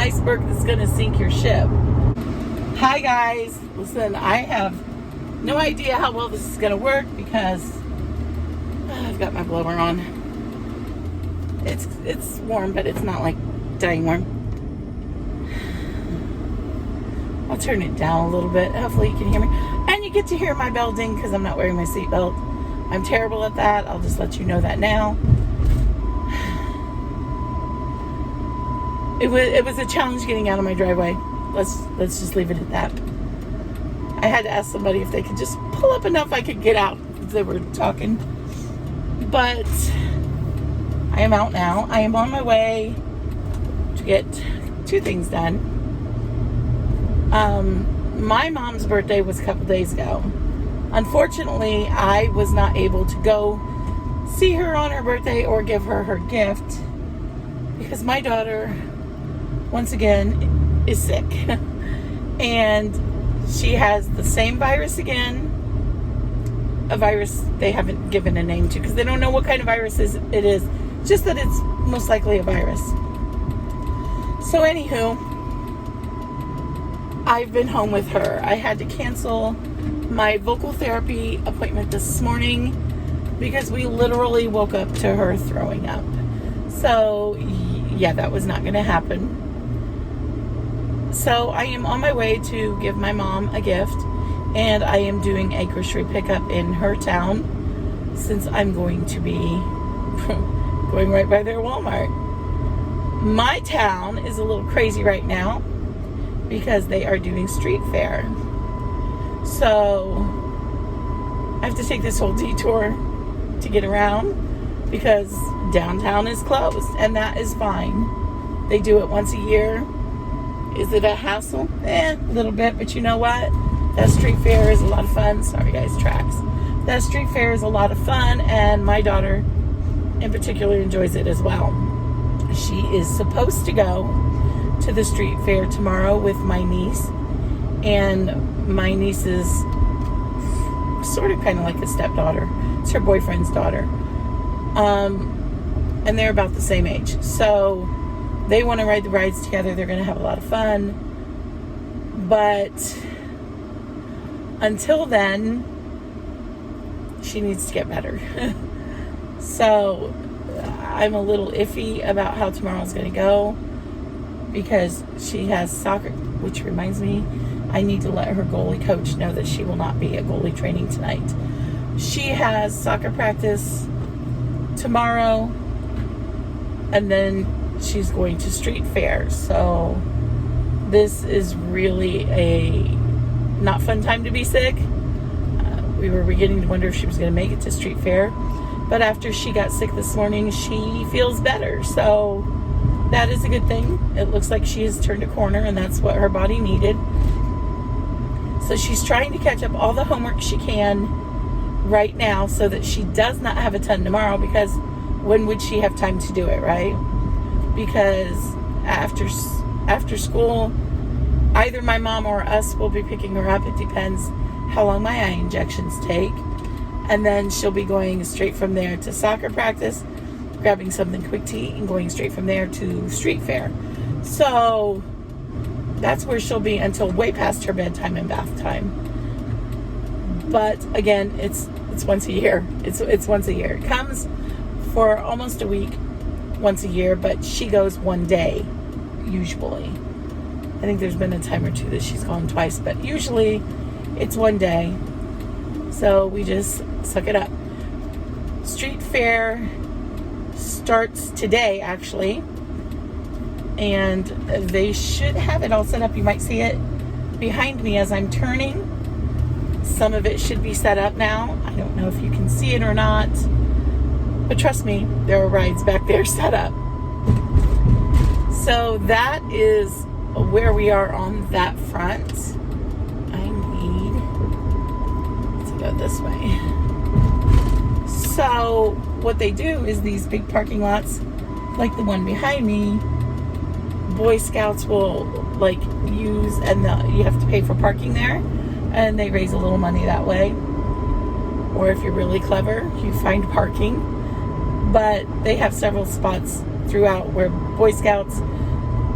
iceberg that's going to sink your ship. Hi guys, listen, I have no idea how well this is going to work because I've got my blower on. It's warm, but it's not like dying warm. I'll turn it down a little bit. Hopefully you can hear me. And you get to hear my bell ding because I'm not wearing my seatbelt. I'm terrible at that. I'll just let you know that now. It was a challenge getting out of my driveway. Let's just leave it at that. I had to ask somebody if they could just pull up enough I could get out as they were talking. But I am out now. I am on my way to get 2 things done. My mom's birthday was a couple days ago. Unfortunately, I was not able to go see her on her birthday or give her her gift because my daughter, once again, is sick. And she has the same virus again. A virus they haven't given a name to because they don't know what kind of virus it is. Just that it's most likely a virus. So anywho, I've been home with her. I had to cancel my vocal therapy appointment this morning because we literally woke up to her throwing up. So yeah, that was not going to happen. So I am on my way to give my mom a gift, and I am doing a grocery pickup in her town since I'm going to be going right by their Walmart. My town is a little crazy right now because they are doing street fair. So I have to take this whole detour to get around because downtown is closed, and that is fine. They do it once a year. Is it a hassle? A little bit, but you know what? That street fair is a lot of fun. Sorry guys, tracks. That street fair is a lot of fun, and my daughter in particular enjoys it as well. She is supposed to go to the street fair tomorrow with my niece, and my niece is sort of kind of like a stepdaughter. It's her boyfriend's daughter. And they're about the same age. So they want to ride the rides together. They're going to have a lot of fun. But until then, she needs to get better. So I'm a little iffy about how tomorrow's going to go because she has soccer, which reminds me, I need to let her goalie coach know that she will not be at goalie training tonight. She has soccer practice tomorrow, and then she's going to street fair. So this is really a not fun time to be sick. We were beginning to wonder if she was going to make it to street fair, but after she got sick this morning, she feels better. So that is a good thing. It looks like she has turned a corner, and that's what her body needed. So she's trying to catch up all the homework she can right now so that she does not have a ton tomorrow, because when would she have time to do it, right? Because after school, either my mom or us will be picking her up. It depends how long my eye injections take. And then she'll be going straight from there to soccer practice, grabbing something quick to eat, and going straight from there to street fair. So that's where she'll be until way past her bedtime and bath time. But again, it's once a year. It's once a year. It comes for almost a week once a year, but she goes one day usually. I think there's been a time or two that she's gone twice, but usually it's one day. So we just suck it up. Street fair starts today, actually, and they should have it all set up. You might see it behind me as I'm turning. Some of it should be set up now. I don't know if you can see it or not, but trust me, there are rides back there set up. So that is where we are on that front. I need to go this way. So what they do is these big parking lots, like the one behind me, Boy Scouts will use, and you have to pay for parking there, and they raise a little money that way. Or if you're really clever, you find parking. But they have several spots throughout where Boy Scouts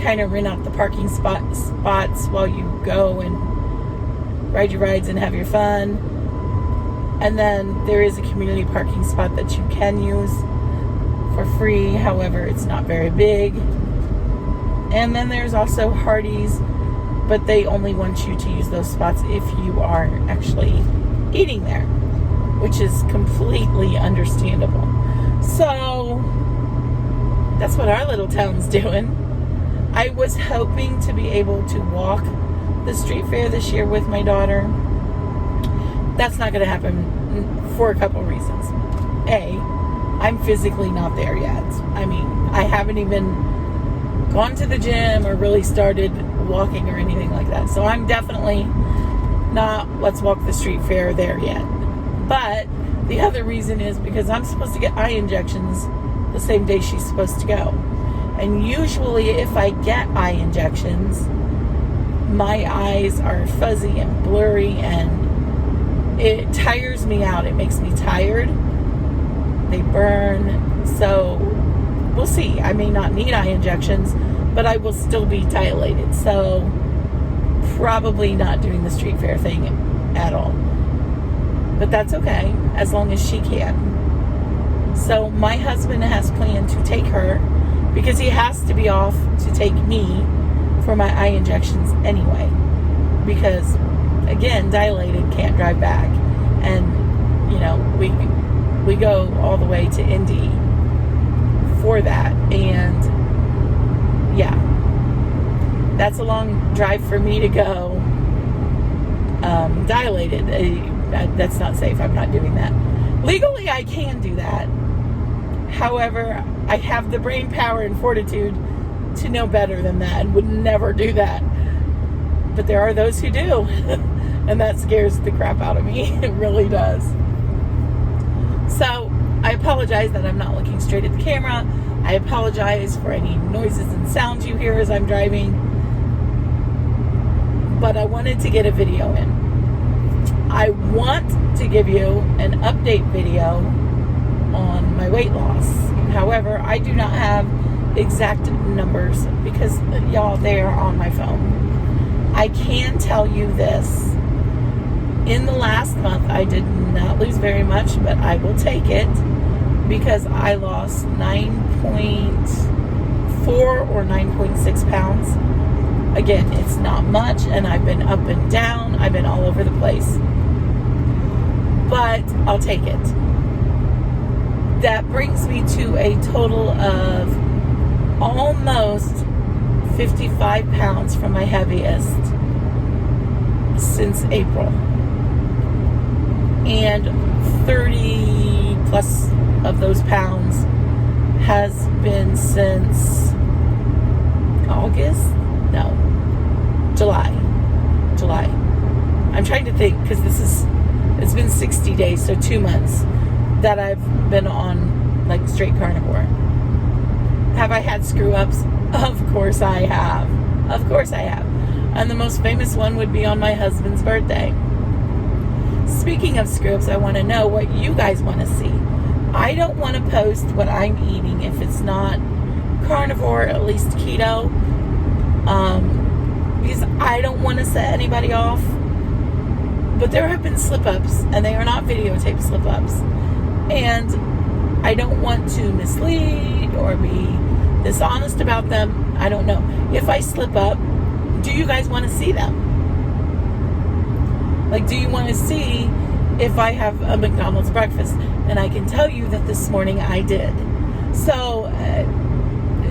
kind of rent out the parking spots while you go and ride your rides and have your fun. And then there is a community parking spot that you can use for free. However, it's not very big. And then there's also Hardee's, but they only want you to use those spots if you are actually eating there, which is completely understandable. So that's what our little town's doing. I was hoping to be able to walk the street fair this year with my daughter. That's not going to happen for a couple reasons. A, I'm physically not there yet. I mean, I haven't even gone to the gym or really started walking or anything like that. So I'm definitely not let's walk the street fair there yet. But the other reason is because I'm supposed to get eye injections the same day she's supposed to go. And usually if I get eye injections, my eyes are fuzzy and blurry and it tires me out. It makes me tired. They burn. So we'll see. I may not need eye injections, but I will still be dilated. So probably not doing the street fair thing at all. But that's okay, as long as she can. So my husband has planned to take her because he has to be off to take me for my eye injections anyway. Because, again, dilated, can't drive back. And, you know, we go all the way to Indy for that. And, yeah, that's a long drive for me to go dilated. That's not safe. I'm not doing that. Legally, I can do that. However, I have the brain power and fortitude to know better than that and would never do that. But there are those who do. And that scares the crap out of me. It really does. So, I apologize that I'm not looking straight at the camera. I apologize for any noises and sounds you hear as I'm driving. But I wanted to get a video in. I want to give you an update video on my weight loss. However, I do not have exact numbers because, y'all, they are on my phone. I can tell you this. In the last month, I did not lose very much, but I will take it because I lost 9.4 or 9.6 pounds. Again, it's not much, and I've been up and down. I've been all over the place. But I'll take it. That brings me to a total of almost 55 pounds from my heaviest since April. And 30 plus of those pounds has been since August? No. July. I'm trying to think because it's been 60 days, so 2 months that I've been on like straight carnivore. Have I had screw ups? Of course I have. And the most famous one would be on my husband's birthday. Speaking of screw ups, I want to know what you guys want to see. I don't want to post what I'm eating if it's not carnivore, at least keto. Because I don't want to set anybody off. But there have been slip-ups, and they are not videotaped slip-ups. And I don't want to mislead or be dishonest about them. I don't know. If I slip up, do you guys want to see them? Like, do you want to see if I have a McDonald's breakfast? And I can tell you that this morning I did. So,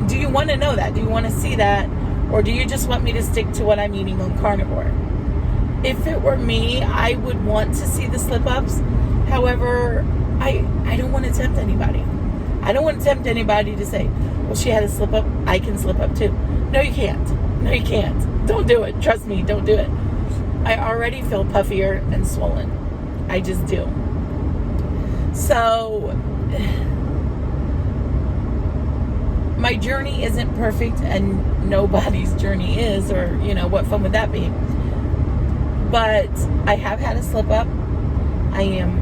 do you want to know that? Do you want to see that? Or do you just want me to stick to what I'm eating on carnivore? If it were me, I would want to see the slip-ups. However, I don't want to tempt anybody. I don't want to tempt anybody to say, well, she had a slip-up, I can slip up too. No, you can't. Don't do it. Trust me, don't do it. I already feel puffier and swollen. I just do. So, my journey isn't perfect, and nobody's journey is, or, what fun would that be? But I have had a slip up. I am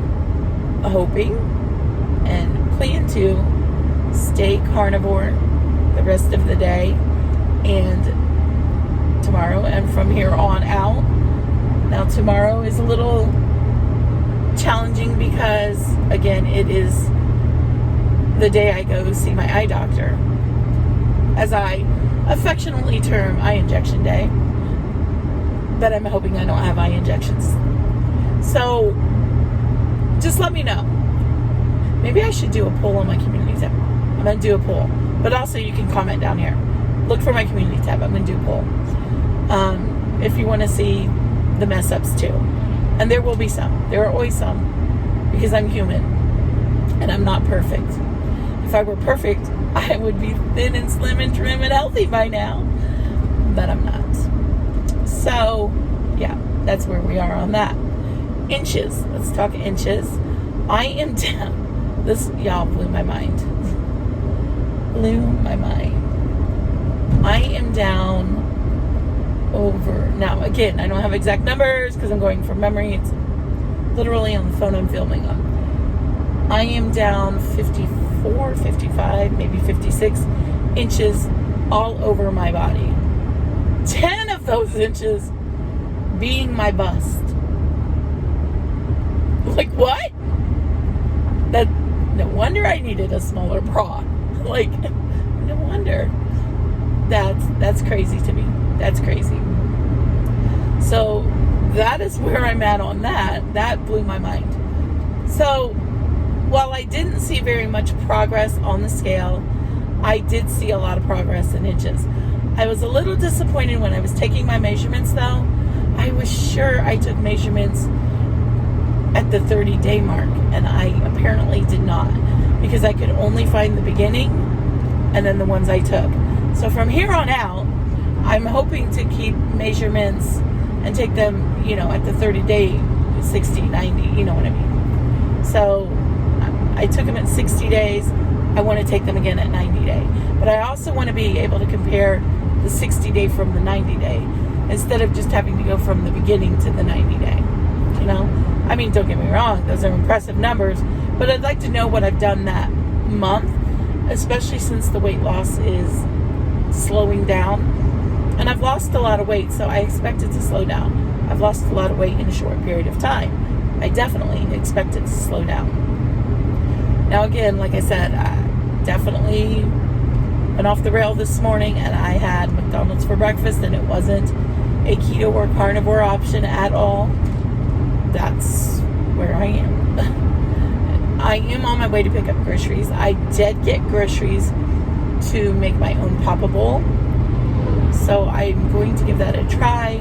hoping and plan to stay carnivore the rest of the day and tomorrow and from here on out. Now tomorrow is a little challenging because, again, it is the day I go see my eye doctor, as I affectionately term eye injection day, but I'm hoping I don't have eye injections. So just let me know. Maybe I should do a poll on my community tab. I'm going to do a poll, but also you can comment down here. Look for my community tab. I'm going to do a poll. If you want to see the mess ups too. And there will be some. There are always some, because I'm human and I'm not perfect. If I were perfect, I would be thin and slim and trim and healthy by now, but I'm not. So yeah, that's where we are on that. Inches. Let's talk inches. I am down. This, y'all, blew my mind. Blew my mind. I am down over, now again, I don't have exact numbers because I'm going from memory. It's literally on the phone I'm filming on. I am down 54, 55, maybe 56 inches all over my body. 10 of those inches being my bust. Like, what? That, no wonder I needed a smaller bra. Like, no wonder. That's crazy to me. That's crazy. So that is where I'm at on that. That blew my mind. So while I didn't see very much progress on the scale, I did see a lot of progress in inches. I was a little disappointed when I was taking my measurements, though. I was sure I took measurements at the 30-day mark, and I apparently did not, because I could only find the beginning and then the ones I took. So from here on out, I'm hoping to keep measurements and take them, at the 30-day, 60, 90, you know what I mean. So I took them at 60 days. I want to take them again at 90 day. But I also want to be able to compare the 60 day from the 90 day, instead of just having to go from the beginning to the 90 day. I mean, don't get me wrong, those are impressive numbers, but I'd like to know what I've done that month, especially since the weight loss is slowing down. And I've lost a lot of weight, so I expect it to slow down. I've lost a lot of weight in a short period of time. I definitely expect it to slow down. Now again, like I said, I definitely went off the rail this morning, and I had McDonald's for breakfast, and it wasn't a keto or carnivore option at all. That's where I am. I am on my way to pick up groceries. I did get groceries to make my own Papa Bowl, so I'm going to give that a try,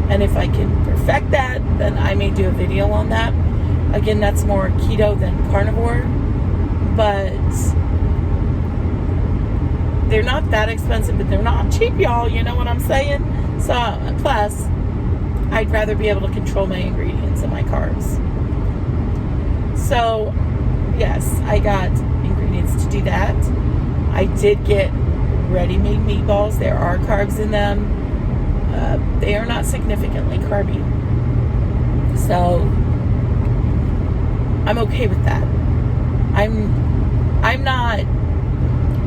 and if I can perfect that, then I may do a video on that. Again, that's more keto than carnivore, but they're not that expensive, but they're not cheap, y'all, you know what I'm saying? So, plus, I'd rather be able to control my ingredients and my carbs. So, yes, I got ingredients to do that. I did get ready-made meatballs. There are carbs in them. They are not significantly carby. So, I'm okay with that. I'm not,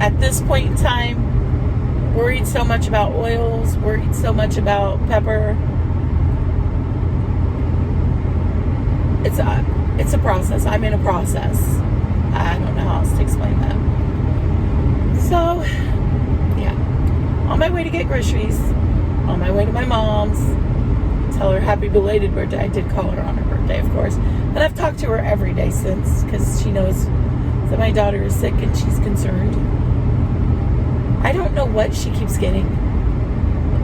at this point in time, worried so much about oils, worried so much about pepper. It's a process. I'm in a process. I don't know how else to explain that. So, yeah. On my way to get groceries. On my way to my mom's. Tell her happy belated birthday. I did call her on her birthday, of course. But I've talked to her every day since, because she knows that my daughter is sick and she's concerned. I don't know what she keeps getting.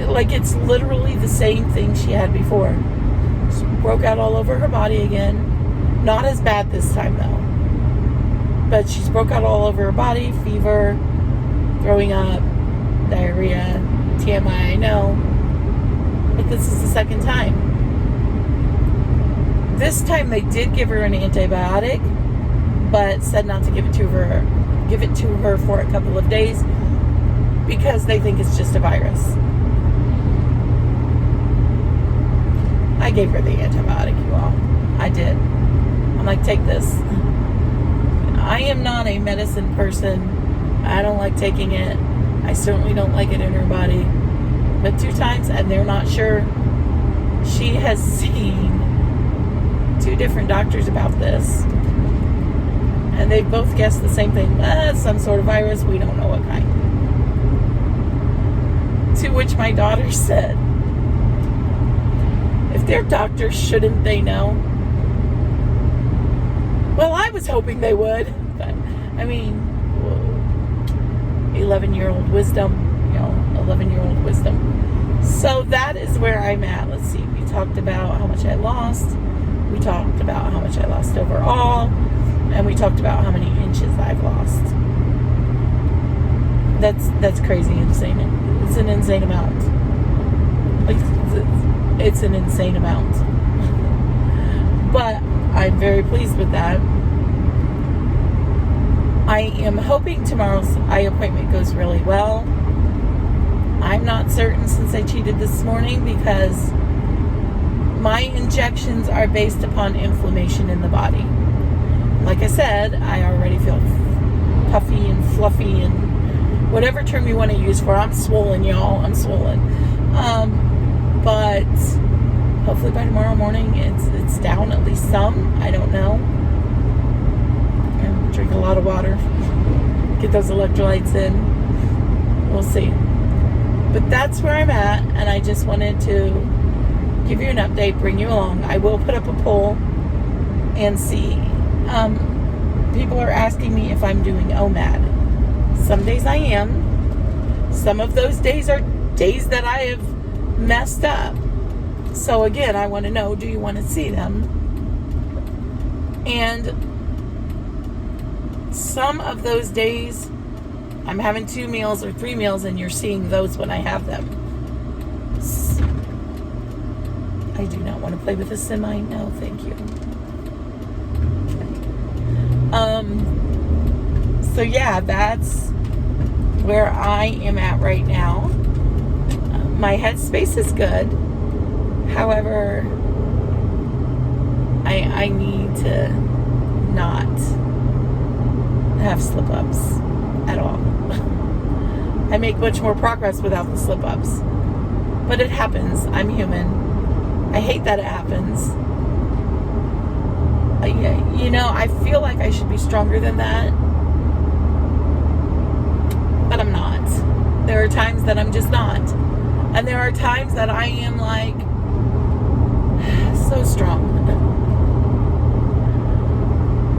Like, it's literally the same thing she had before. She broke out all over her body again. Not as bad this time, though. But she's broke out all over her body. Fever, throwing up, diarrhea, TMI, I know. But this is the second time. This time they did give her an antibiotic, but said not to give it to her for a couple of days, because they think it's just a virus. I gave her the antibiotic, you all. I did. I'm like, take this. I am not a medicine person. I don't like taking it. I certainly don't like it in her body. But 2 times, and they're not sure. She has seen 2 different doctors about this. And they both guessed the same thing. Some sort of virus. We don't know what kind. To which my daughter said, if they're doctors, shouldn't they know? Well, I was hoping they would. But, I mean, 11-year-old wisdom. 11-year-old wisdom. So that is where I'm at. Let's see. We talked about how much I lost. We talked about how much I lost overall. And we talked about how many inches I've lost. That's crazy insane. It's an insane amount. Like, it's an insane amount. But I'm very pleased with that. I am hoping tomorrow's eye appointment goes really well. I'm not certain since I cheated this morning because my injections are based upon inflammation in the body. Like I said, I already feel puffy and fluffy and whatever term you want to use for. I'm swollen, y'all. I'm swollen. But hopefully by tomorrow morning it's down at least some. I don't know. And drink a lot of water. Get those electrolytes in. We'll see. But that's where I'm at, and I just wanted to give you an update, bring you along. I will put up a poll and see. People are asking me if I'm doing OMAD. Some days I am. Some of those days are days that I have messed up. So again, I want to know, do you want to see them? And some of those days, I'm having 2 meals or 3 meals, and you're seeing those when I have them. I do not want to play with a semi. No, thank you. So yeah, that's where I am at right now. My headspace is good. However, I need to not have slip-ups at all. I make much more progress without the slip-ups. But it happens. I'm human. I hate that it happens. I feel like I should be stronger than that. But I'm not. There are times that I'm just not. And there are times that I am like so strong.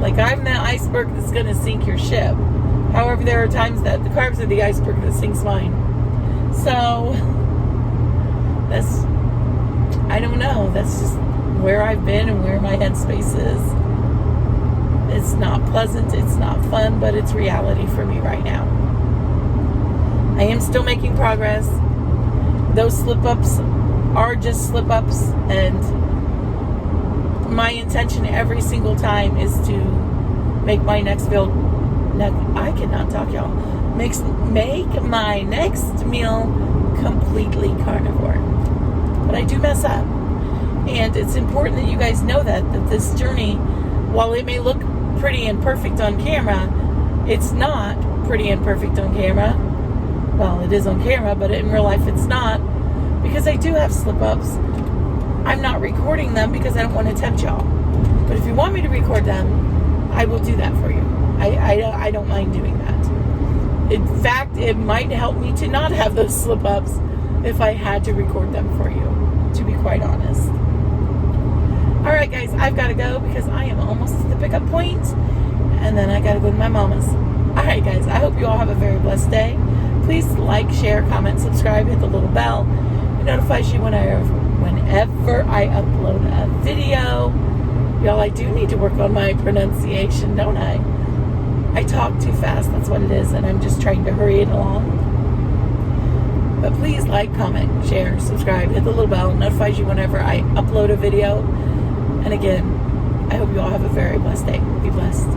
Like I'm the iceberg that's going to sink your ship. However, there are times that the carbs are the iceberg that sinks mine. So, I don't know. That's just where I've been and where my headspace is. It's not pleasant, it's not fun, but it's reality for me right now. I am still making progress. Those slip-ups are just slip-ups, and my intention every single time is to make my next meal. I cannot talk, y'all. Make my next meal completely carnivore. But I do mess up. And it's important that you guys know that this journey, while it may look pretty and perfect on camera, it's not pretty and perfect on camera. Well, it is on camera, but in real life it's not. Because I do have slip-ups. I'm not recording them because I don't want to tempt y'all. But if you want me to record them, I will do that for you. I don't mind doing that. In fact, it might help me to not have those slip-ups if I had to record them for you, to be quite honest. Alright guys, I've got to go because I am almost at the pickup point, and then I got to go to my mama's. Alright guys, I hope you all have a very blessed day. Please like, share, comment, subscribe, hit the little bell. It notifies you whenever I upload a video. Y'all, I do need to work on my pronunciation, don't I? I talk too fast, that's what it is, and I'm just trying to hurry it along. But please like, comment, share, subscribe, hit the little bell. It notifies you whenever I upload a video. And again, I hope you all have a very blessed day. Be blessed.